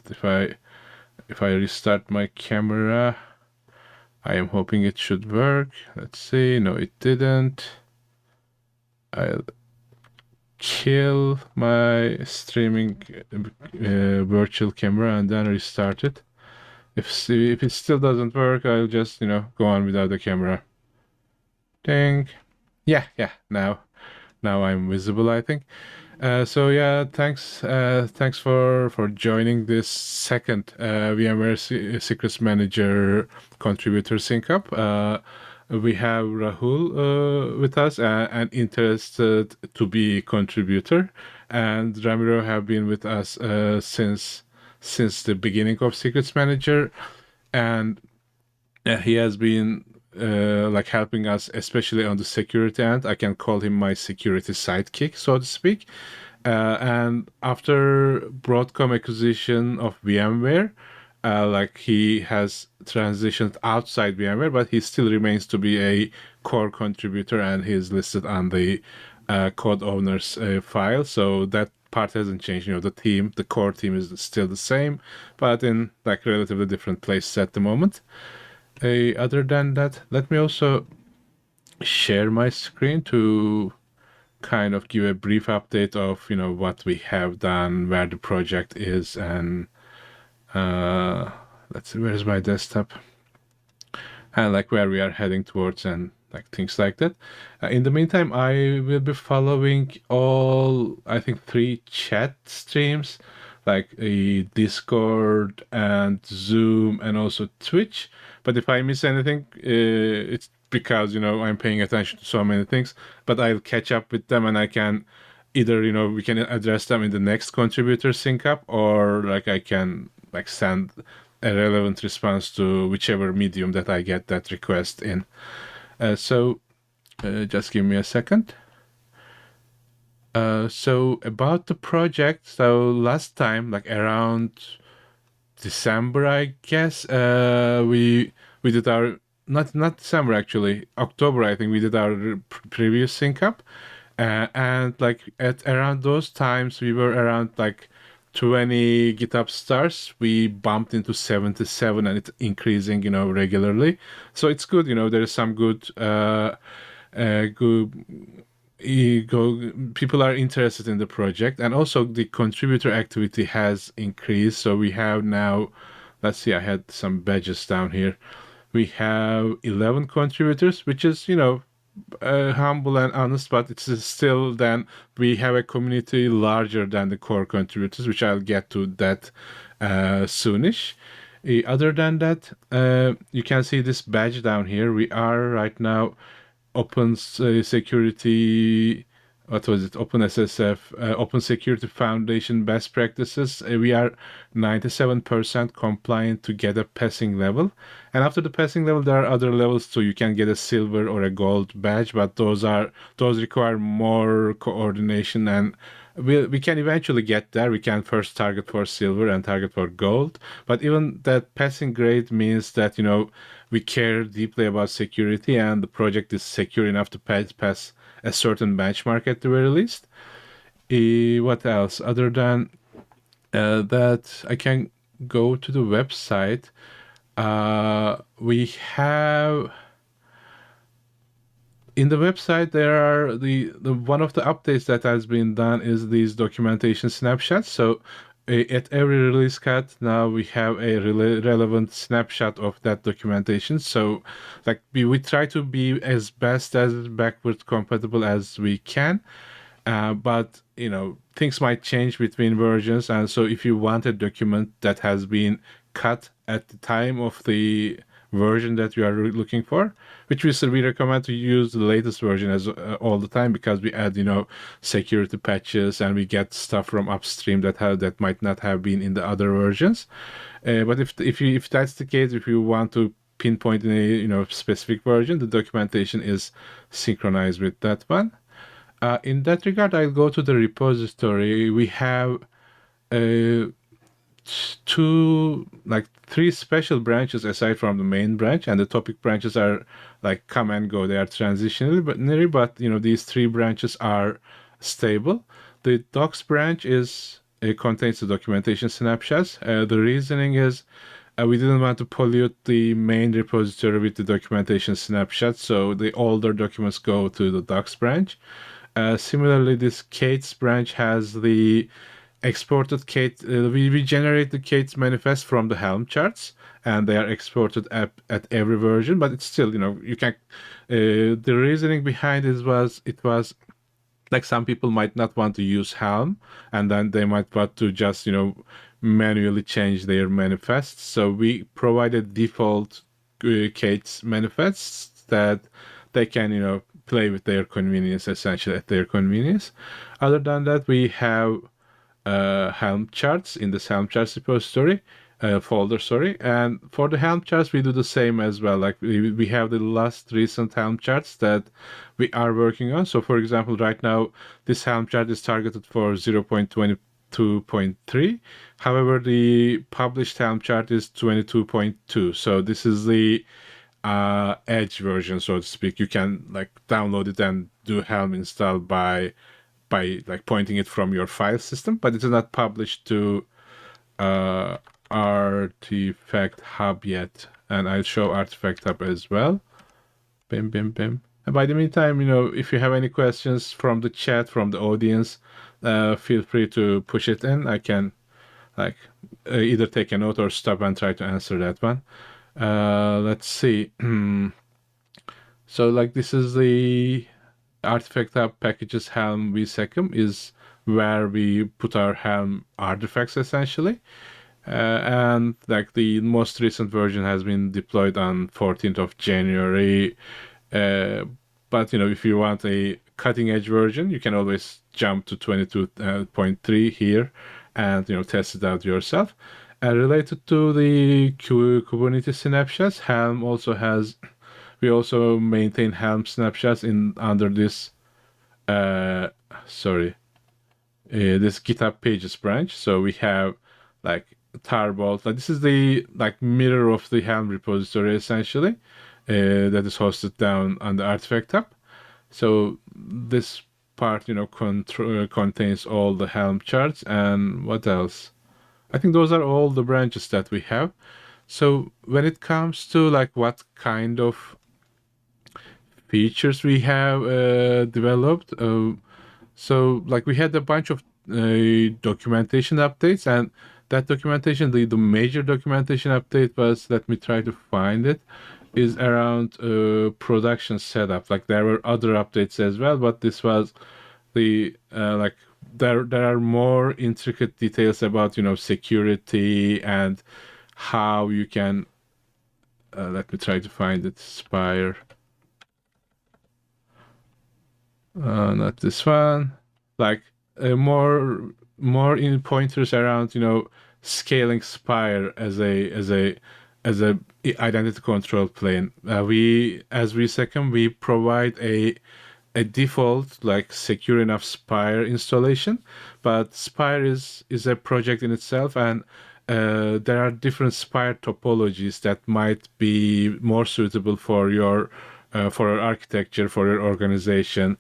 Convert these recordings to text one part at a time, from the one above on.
if I restart my camera, I am hoping it should work. Let's see. No, it didn't. I'll kill my streaming virtual camera and then restart it. If it still doesn't work, I'll just go on without the camera. Ding. Yeah, now I'm visible, I think. So yeah, thanks for joining this second VMware Secrets Manager contributor sync up. We have Rahul with us and interested to be contributor, and Ramiro have been with us since the beginning of Secrets Manager, and he has been like helping us, especially on the security end. I can call him my security sidekick, so to speak. And after Broadcom acquisition of VMware, like he has transitioned outside VMware, but he still remains to be a core contributor, and he's listed on the code owners file. So that part hasn't changed. The core team is still the same, but in like relatively different places at the moment. Other than that, let me also share my screen to kind of give a brief update of what we have done, where the project is, and let's see, where's my desktop, and like where we are heading towards, and like things like that. In the meantime, I will be following all, I think, 3 chat streams, like a Discord and Zoom and also Twitch. But if I miss anything, it's because I'm paying attention to so many things. But I'll catch up with them, and I can either we can address them in the next contributor sync up, or like I can like send a relevant response to whichever medium that I get that request in. So just give me a second. So about the project, so last time, like around December, I guess, we did our not December actually, October, I think we did our previous sync up, and like at around those times we were around like 20 GitHub stars. We bumped into 77, and it's increasing, regularly. So it's good, there is some good people are interested in the project, and also the contributor activity has increased. So we have now, let's see, I had some badges down here. We have 11 contributors, which is humble and honest, but it's still, then we have a community larger than the core contributors, which I'll get to that soonish. Other than that, you can see this badge down here. We are right now open security, what was it, open SSF, open security foundation best practices. We are 97% compliant to get a passing level, and after the passing level there are other levels too. You can get a silver or a gold badge, but those require more coordination, and we can eventually get there. We can first target for silver and target for gold, but even that passing grade means that we care deeply about security, and the project is secure enough to pass a certain benchmark at the very least. What else? Other than that, I can go to the website. We have in the website, there are the one of the updates that has been done is these documentation snapshots. So at every release cut, now we have a relevant snapshot of that documentation. So like we try to be as best as backward compatible as we can. But things might change between versions, and so if you want a document that has been cut at the time of the version that you are looking for, which we recommend to use the latest version as all the time, because we add security patches, and we get stuff from upstream that might not have been in the other versions. But if that's the case, if you want to pinpoint in a specific version, the documentation is synchronized with that one. In that regard, I'll go to the repository. We have three special branches aside from the main branch, and the topic branches are like come and go. They are transitionary, but these three branches are stable. The docs branch is it contains the documentation snapshots. The reasoning is we didn't want to pollute the main repository with the documentation snapshots, so the older documents go to the docs branch. Similarly, this Kate's branch has the exported Kate. We generate the Kate's manifest from the Helm charts, and they are exported at every version. But it's still, you can. The reasoning behind it was like some people might not want to use Helm, and then they might want to just manually change their manifests. So we provided default Kate's manifests that they can play with their convenience, essentially at their convenience. Other than that, we have Helm charts in this Helm charts repository folder, sorry. And for the Helm charts, we do the same as well. Like we have the last recent Helm charts that we are working on. So for example, right now, this Helm chart is targeted for 0.22.3. However, the published Helm chart is 22.2. So this is the Edge version, so to speak. You can like download it and do Helm install by like pointing it from your file system, but it is not published to Artifact Hub yet. And I'll show Artifact Hub as well. Bim, bim, bim. And by the meantime, if you have any questions from the chat, from the audience, feel free to push it in. I can like either take a note or stop and try to answer that one. Let's see. So like this is the Artifact Hub packages Helm vsecum is where we put our Helm artifacts essentially. And like the most recent version has been deployed on 14th of January. But if you want a cutting edge version, you can always jump to 22.3 here and test it out yourself. Related to the Kubernetes snapshots, Helm also has. We also maintain Helm snapshots under this. This GitHub Pages branch. So we have like Tarbolt. Like this is the like mirror of the Helm repository essentially, that is hosted down on the Artifact Hub. So this part, contains all the Helm charts. And what else? I think those are all the branches that we have. So when it comes to like what kind of features we have developed, so like we had a bunch of documentation updates, and that documentation, the major documentation update was, let me try to find it, is around production setup. Like there were other updates as well, but this was the like there are more intricate details about security and how you can let me try to find it. Spire. Not this one. Like more in pointers around scaling Spire as a identity control plane. We as vsecum we provide a default like secure enough Spire installation, but Spire is a project in itself, and there are different Spire topologies that might be more suitable for your architecture, for your organization,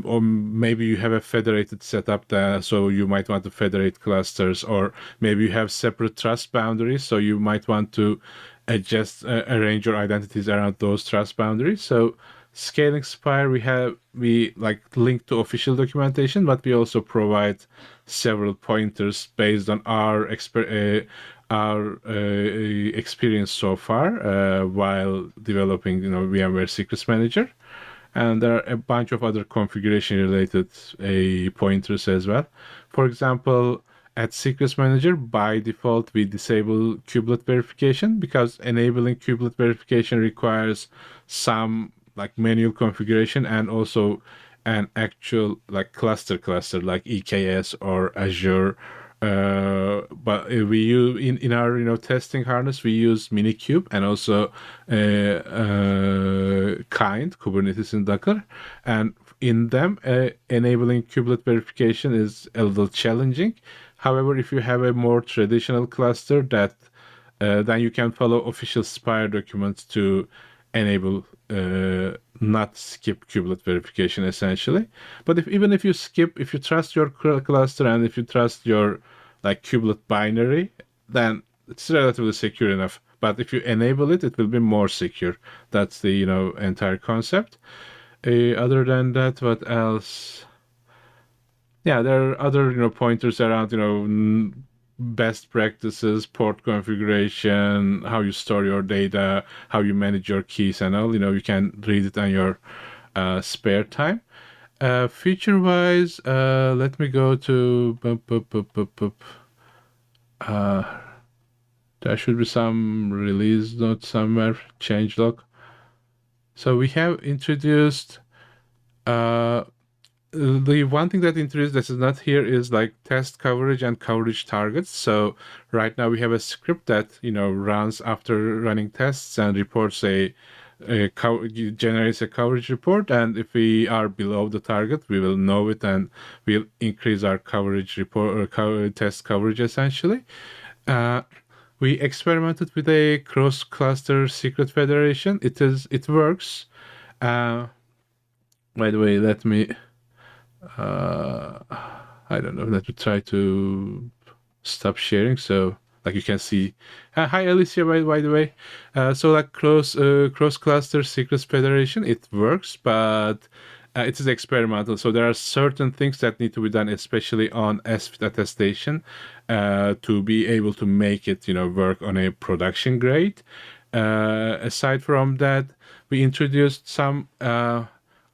or maybe you have a federated setup there, so you might want to federate clusters, or maybe you have separate trust boundaries, so you might want to arrange your identities around those trust boundaries. So scaling Spire, we like link to official documentation, but we also provide several pointers based on our experience so far while developing VMware Secrets Manager. And there are a bunch of other configuration related pointers as well. For example, at Secrets Manager, by default, we disable kubelet verification because enabling kubelet verification requires some like manual configuration and also an actual like cluster like EKS or Azure. But we use in our testing harness, we use Minikube and also Kind Kubernetes in Docker, and in them enabling kubelet verification is a little challenging. However, if you have a more traditional cluster, that then you can follow official Spire documents to enable not skip kubelet verification essentially. But even if you skip, if you trust your cluster and if you trust your like kubelet binary, then it's relatively secure enough. But if you enable it, it will be more secure. That's the entire concept. Other than that, what else? Yeah, there are other pointers around best practices, port configuration, how you store your data, how you manage your keys, and all. You can read it on your spare time. Feature wise, let me go to. There should be some release note somewhere, changelog. So we have introduced the one thing that introduced that is not here is like test coverage and coverage targets. So right now we have a script that runs after running tests and reports generates a coverage report, and if we are below the target, we will know it and we'll increase our coverage report or test coverage essentially. We experimented with a cross-cluster secret federation. It works. By the way, let me. I don't know. Let me try to stop sharing so like you can see. Hi Alicia, by the way. So like cross cluster secrets federation, it works, but it is experimental. So there are certain things that need to be done, especially on SFIT attestation, to be able to make it work on a production grade. Aside from that, we introduced some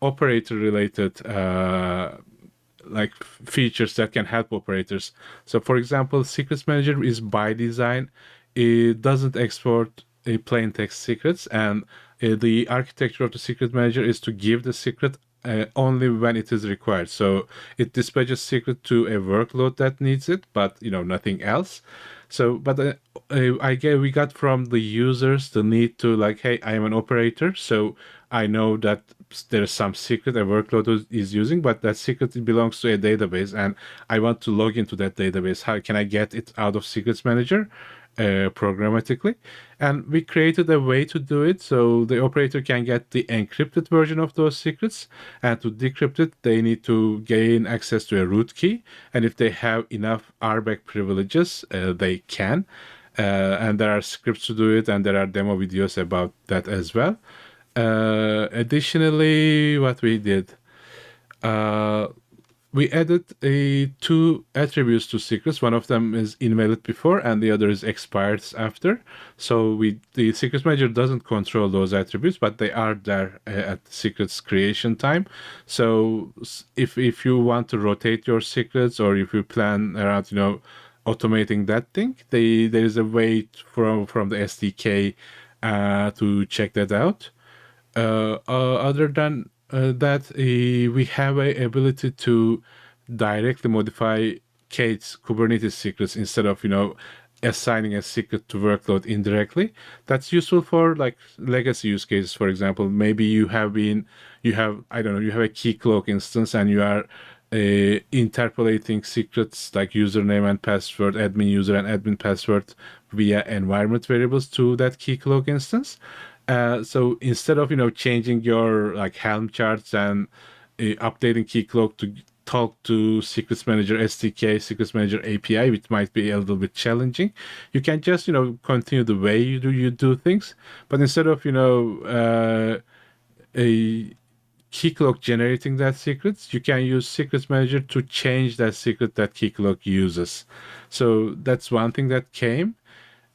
operator related like features that can help operators. So for example, secrets manager is by design, it doesn't export a plain text secrets, and the architecture of the secret manager is to give the secret only when it is required. So it dispatches secret to a workload that needs it, but nothing else. So, but we got from the users the need to like, hey, I am an operator, so I know that there's some secret a workload is using, but that secret belongs to a database, and I want to log into that database. How can I get it out of Secrets Manager? Programmatically, and we created a way to do it so the operator can get the encrypted version of those secrets, and to decrypt it they need to gain access to a root key, and if they have enough RBAC privileges they can, and there are scripts to do it, and there are demo videos about that as well. Additionally, what we did, we added two attributes to secrets. One of them is invalid before, and the other is expired after. So the secrets manager doesn't control those attributes, but they are there at the secrets creation time. So if you want to rotate your secrets, or if you plan around automating that thing, there is a way from the SDK to check that out. Other than that, we have a ability to directly modify Kate's Kubernetes secrets instead of assigning a secret to workload indirectly. That's useful for like legacy use cases. For example, maybe you have I don't know, you have a key cloak instance and you are interpolating secrets like username and password, admin user and admin password via environment variables to that key cloak instance. So instead of changing your like Helm charts and updating Keycloak to talk to Secrets Manager SDK, Secrets Manager API, which might be a little bit challenging, you can just continue the way you do things, but instead of a Keycloak generating that secret, you can use Secrets Manager to change that secret that Keycloak uses. So that's one thing that came.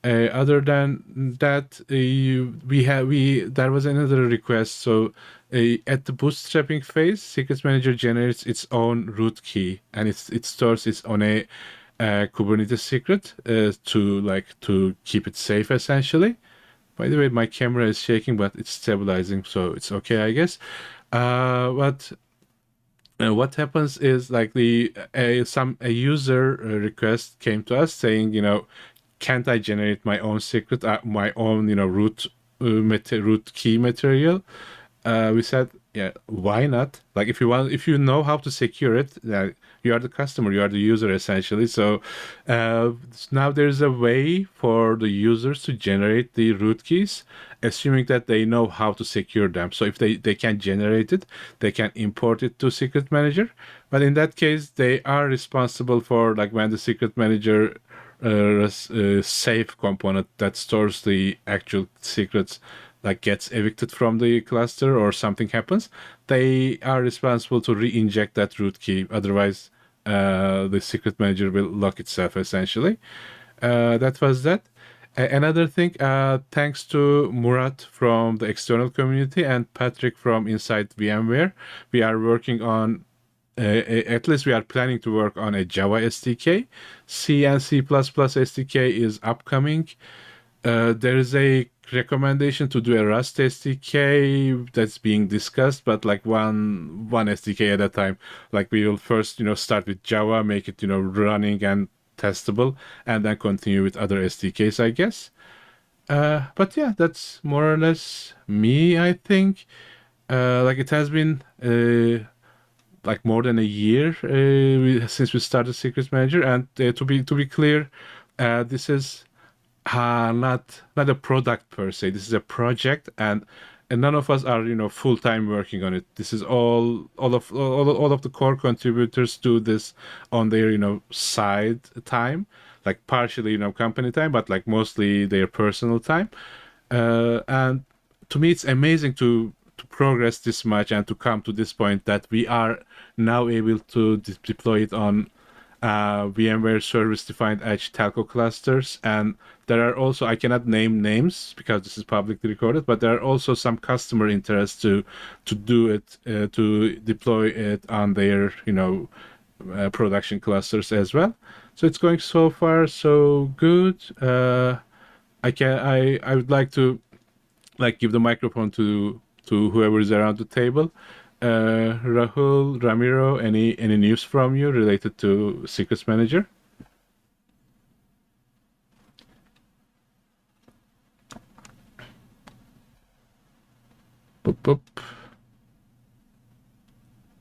Other than that, there was another request. So at the bootstrapping phase, Secrets Manager generates its own root key, and it stores it on a Kubernetes secret to keep it safe essentially. By the way, my camera is shaking, but it's stabilizing, so it's okay, I guess. What happens is like a user request came to us saying, can't I generate my own secret, my own root key material? We said yeah, why not? Like if you want, if you know how to secure it, you are the customer, you are the user essentially. So uh, now there's a way for the users to generate the root keys, assuming that they know how to secure them. So if they can generate it, they can import it to Secret Manager. But in that case, they are responsible for like when the Secret Manager safe component that stores the actual secrets like gets evicted from the cluster or something happens, they are responsible to re-inject that root key. Otherwise, the secret manager will lock itself essentially. That was that. Another thing, thanks to Murat from the external community and Patrick from inside VMware, we are working on at least we are planning to work on a Java SDK. C and C++ SDK is upcoming. There is a recommendation to do a Rust SDK that's being discussed, but like one SDK at a time. Like we will first, start with Java, make it, running and testable, and then continue with other SDKs, I guess. But yeah, that's more or less me, I think. Like it has been like more than a year since we started Secret Manager, and to be clear, this is not a product per se. This is a project, and none of us are full time working on it. This is all of the core contributors do this on their side time, like partially company time, but like mostly their personal time. And to me, it's amazing to progress this much and to come to this point that we are now able to deploy it on VMware service-defined edge telco clusters. And there are also, I cannot name names because this is publicly recorded, but there are also some customer interest to do it, to deploy it on their, production clusters as well. So it's going so far so good. I would like to like give the microphone to whoever is around the table. Rahul, Ramiro, any news from you related to Secrets Manager? Boop, boop.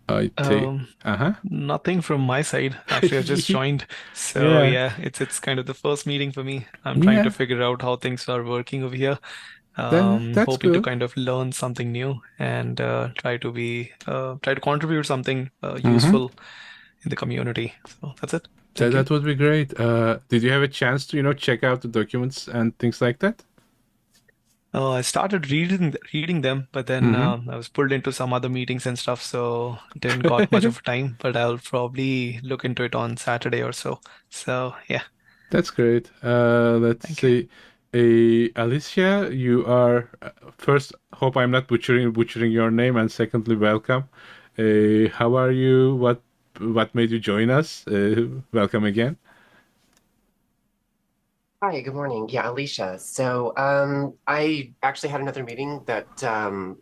I take. Um, Uh Nothing from my side. Actually, I just huh. joined. So Yeah. yeah, it's kind of the first meeting for me. I'm trying to Yeah. figure out how things are working over here. That's Hoping to cool. kind of learn something new and try to contribute something Mm-hmm. useful in the community. So that's it. That Thank you. that would be great. Did you have a chance to check out the documents and things like that? I started reading them, but then Mm-hmm. I was pulled into some other meetings and stuff, so didn't got much of time. But I'll probably look into it on Saturday or so. So yeah, That's great. Let's thank you. see. Alicia, you are first. Hope I'm not butchering your name, and secondly, welcome. How are you? What made you join us? Welcome again. Hi, good morning. Yeah, Alicia. So, I actually had another meeting that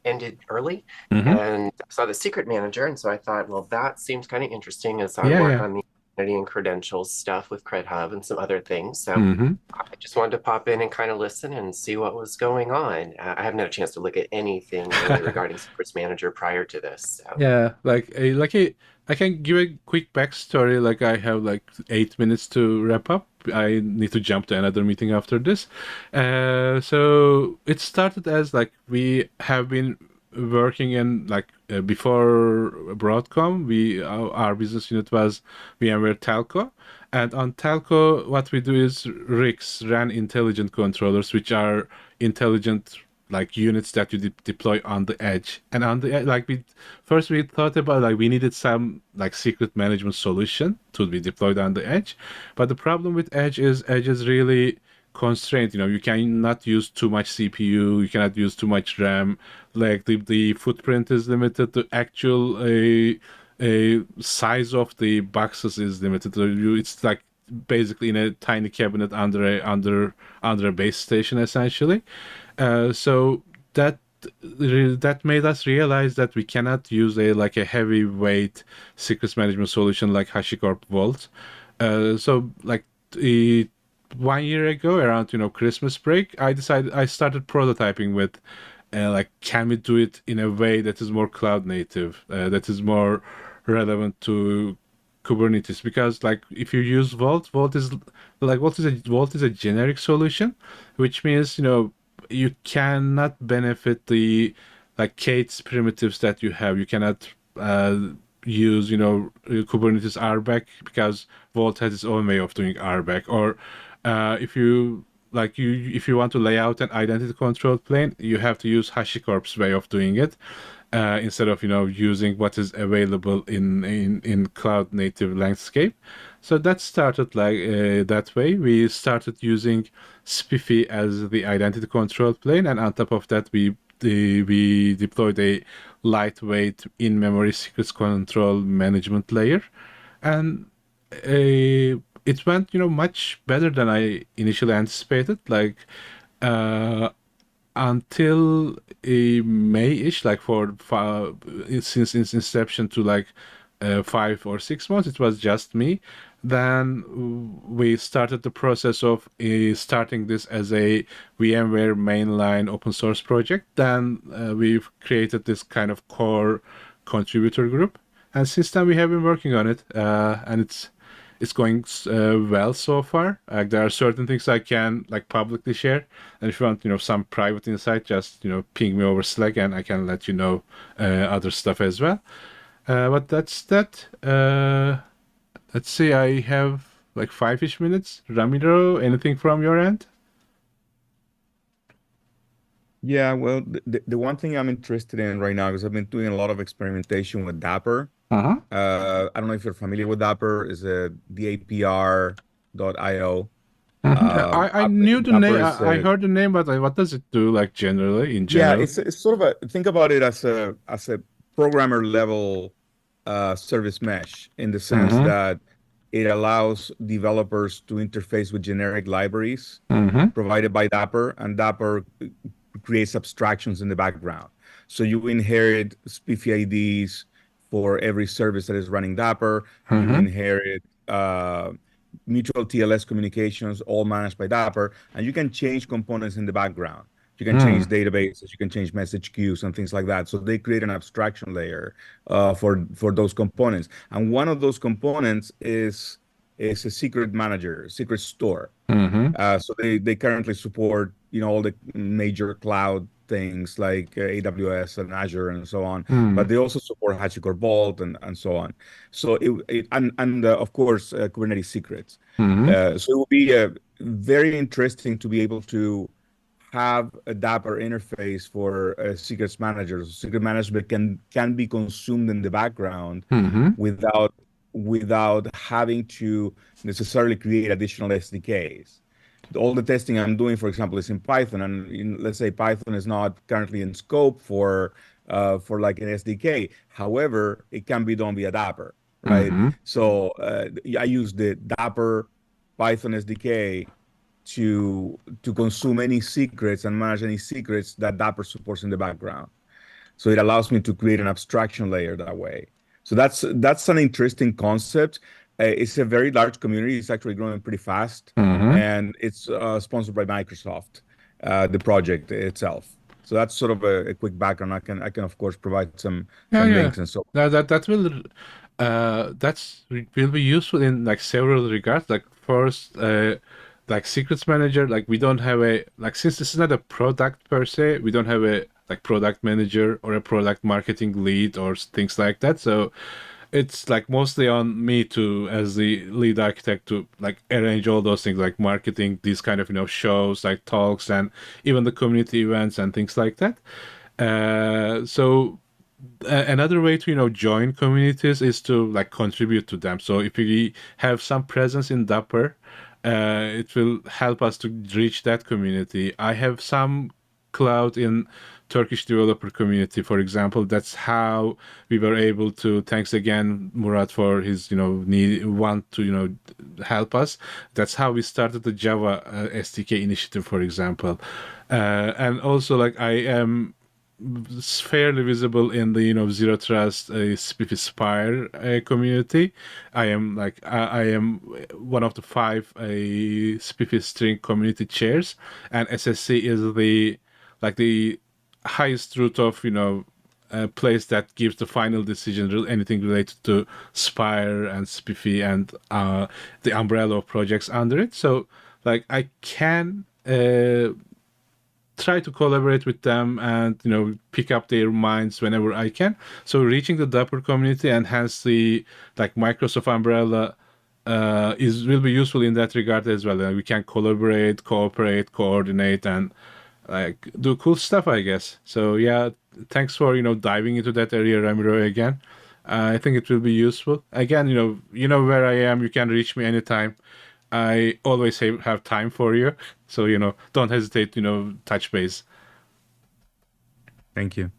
ended early Mm-hmm. and saw the secret manager. And so I thought, well, that seems kind of interesting as I Yeah, work yeah. on the identity and credentials stuff with Cred Hub and some other things. So Mm-hmm. I just wanted to pop in and kind of listen and see what was going on. I haven't had a chance to look at anything really regarding secrets manager prior to this. So, Yeah, I can give a quick backstory. Like I have like 8 minutes to wrap up. I need to jump to another meeting after this. So it started as like we have been working in like before Broadcom. Our business unit was VMware Telco, and on Telco, what we do is RICs, RAN intelligent controllers, which are intelligent like units that you deploy on the edge. And on the like we thought about like we needed some like secret management solution to be deployed on the edge. But the problem with edge is really constrained. You cannot use too much CPU, you cannot use too much RAM. Like the footprint is limited, the actual a size of the boxes is limited. So it's like basically in a tiny cabinet under a base station essentially. So that made us realize that we cannot use a heavyweight secrets management solution like HashiCorp Vault. So like uh, 1 year ago, around Christmas break, I started prototyping with like can we do it in a way that is more cloud native, that is more relevant to Kubernetes? Because like if you use Vault is a generic solution, which means you cannot benefit the like K8s primitives that you have. You cannot uh, use Kubernetes RBAC because Vault has its own way of doing RBAC. Or if you if you want to lay out an identity control plane, you have to use HashiCorp's way of doing it instead of using what is available in cloud native landscape. So that started like that way. We started using Spiffy as the identity control plane, and on top of that, we deployed a lightweight in-memory secrets control management layer, and it went much better than I initially anticipated. Like uh, until May-ish, like since its inception to like 5 or 6 months, it was just me. Then we started the process of starting this as a VMware mainline open source project. Then we've created this kind of core contributor group, and since then we have been working on it, and it's going well so far. There are certain things I can like publicly share, and if you want, some private insight, just ping me over Slack, and I can let you know other stuff as well. But that's that. Let's see. I have like 5-ish minutes. Ramiro, anything from your end? Yeah, well, the one thing I'm interested in right now is I've been doing a lot of experimentation with Dapper. Uh-huh. I don't know if you're familiar with Dapper. Is a dapr.io. I knew the name. Dapper is I heard the name, but what does it do? Like generally, in yeah, general. it's sort of think about it as a programmer level service mesh in the sense Mm-hmm. that it allows developers to interface with generic libraries Mm-hmm. provided by Dapper, and Dapper creates abstractions in the background. So you inherit SPIFFE IDs for every service that is running Dapper. You Mm-hmm. inherit mutual TLS communications, all managed by Dapper, and you can change components in the background. You can change databases, you can change message queues and things like that. So they create an abstraction layer for those components. And one of those components is a secret manager, secret store. Mm-hmm. So they currently support all the major cloud things like AWS and Azure and so on, Mm-hmm. but they also support HashiCorp Vault and so on. So and of course Kubernetes secrets. Mm-hmm. So it will be very interesting to be able to have a Dapper interface for secrets managers. Secret management can be consumed in the background Mm-hmm. without having to necessarily create additional SDKs. All the testing I'm doing, for example, is in Python, and let's say Python is not currently in scope for like an SDK. However, it can be done via Dapper, right? Mm-hmm. So I use the Dapper Python SDK to consume any secrets and manage any secrets that Dapper supports in the background. So it allows me to create an abstraction layer that way. So that's an interesting concept. It's a very large community. It's actually growing pretty fast, Mm-hmm. and it's sponsored by Microsoft, the project itself. So that's sort of a quick background. I can of course provide Yeah, some yeah. links and so. Will be useful in like several regards. Like first, like secrets manager, like we don't have a like since this is not a product per se, we don't have a like product manager or a product marketing lead or things like that. So it's like mostly on me to as the lead architect to like arrange all those things like marketing these kind of shows like talks and even the community events and things like that. So another way to join communities is to like contribute to them. So if we have some presence in Dapper, it will help us to reach that community. I have some cloud in Turkish developer community, for example. That's how we were able to. Thanks again, Murat, for his want to help us. That's how we started the Java SDK initiative, for example. And also, like I am fairly visible in the zero trust Spire community. I am one of the 5 Spiffy string community chairs, and SSC is the highest root of, a place that gives the final decision, anything related to Spire and Spiffy and the umbrella of projects under it. So, like, I can try to collaborate with them and, pick up their minds whenever I can. So, reaching the Dapper community and hence the, like, Microsoft umbrella will be useful in that regard as well. We can collaborate, cooperate, coordinate, and like do cool stuff, I guess. So yeah, thanks for diving into that area, Ramiro, again. I think it will be useful. Again, you know where I am. You can reach me anytime. I always have time for you. So don't hesitate. Touch base. Thank you.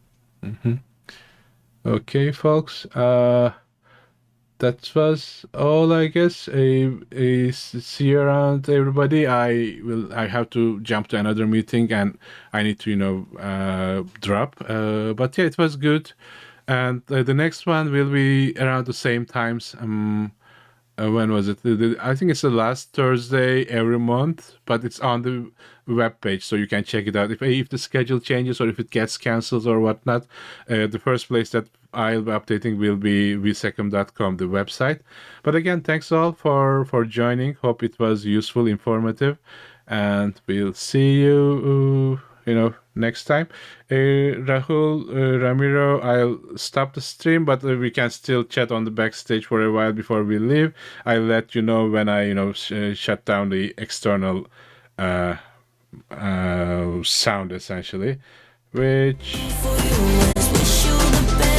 Okay, folks. That was all, I guess. See you around, everybody. I have to jump to another meeting and I need to drop. But yeah, it was good. And the next one will be around the same times. When was it? I think it's the last Thursday every month, but it's on the web page, so you can check it out. If the schedule changes or if it gets canceled or whatnot, the first place that I'll be updating will be vsecom.com, the website. But again, thanks all for joining. Hope it was useful, informative, and we'll see you next time. Rahul, Ramiro, I'll stop the stream, but we can still chat on the backstage for a while before we leave. I'll let you know when I shut down the external sound, essentially, which For you, wish you the best.